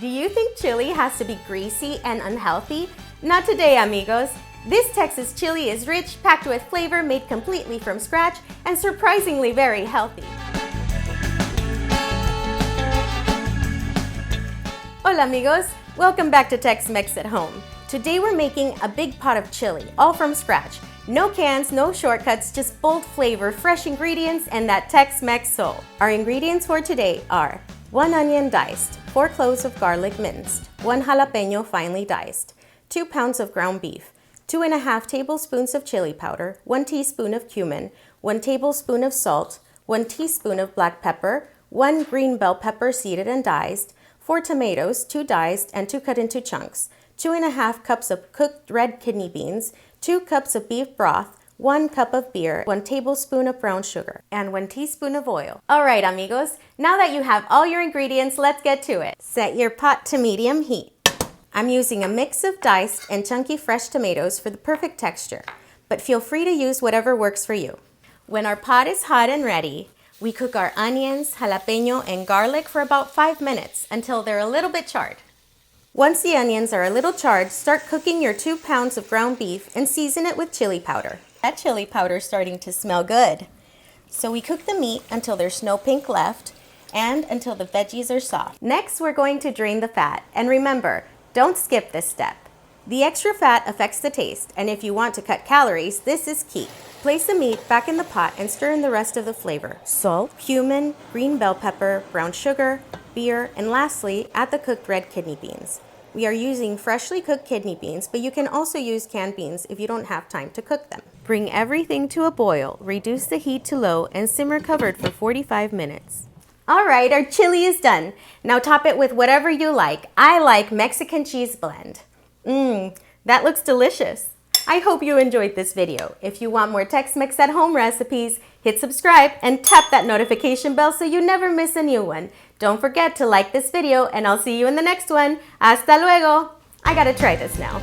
Do you think chili has to be greasy and unhealthy? Not today, amigos. This Texas chili is rich, packed with flavor, made completely from scratch, and surprisingly very healthy. Hola amigos! Welcome back to Tex-Mex at Home. Today we're making a big pot of chili, all from scratch. No cans, no shortcuts, just bold flavor, fresh ingredients, and that Tex-Mex soul. Our ingredients for today are 1 onion diced, 4 cloves of garlic minced, 1 jalapeño finely diced, 2 pounds of ground beef, 2.5 tablespoons of chili powder, 1 teaspoon of cumin, 1 tablespoon of salt, 1 teaspoon of black pepper, 1 green bell pepper seeded and diced, 4 tomatoes, 2 diced and 2 cut into chunks, 2.5 cups of cooked red kidney beans, 2 cups of beef broth, 1 cup of beer, 1 tablespoon of brown sugar, and 1 teaspoon of oil. Alright amigos, now that you have all your ingredients, let's get to it. Set your pot to medium heat. I'm using a mix of diced and chunky fresh tomatoes for the perfect texture, but feel free to use whatever works for you. When our pot is hot and ready, we cook our onions, jalapeño, and garlic for about 5 minutes until they're a little bit charred. Once the onions are a little charred, start cooking your 2 pounds of ground beef and season it with chili powder. That chili powder is starting to smell good. So we cook the meat until there's no pink left and until the veggies are soft. Next, we're going to drain the fat. And remember, don't skip this step. The extra fat affects the taste, and if you want to cut calories, this is key. Place the meat back in the pot and stir in the rest of the flavor. Salt, cumin, green bell pepper, brown sugar, beer, and lastly, add the cooked red kidney beans. We are using freshly cooked kidney beans, but you can also use canned beans if you don't have time to cook them. Bring everything to a boil, reduce the heat to low, and simmer covered for 45 minutes. Alright, our chili is done. Now top it with whatever you like. I like Mexican cheese blend. That looks delicious. I hope you enjoyed this video. If you want more Tex-Mex at home recipes, hit subscribe and tap that notification bell so you never miss a new one. Don't forget to like this video and I'll see you in the next one. Hasta luego! I gotta try this now.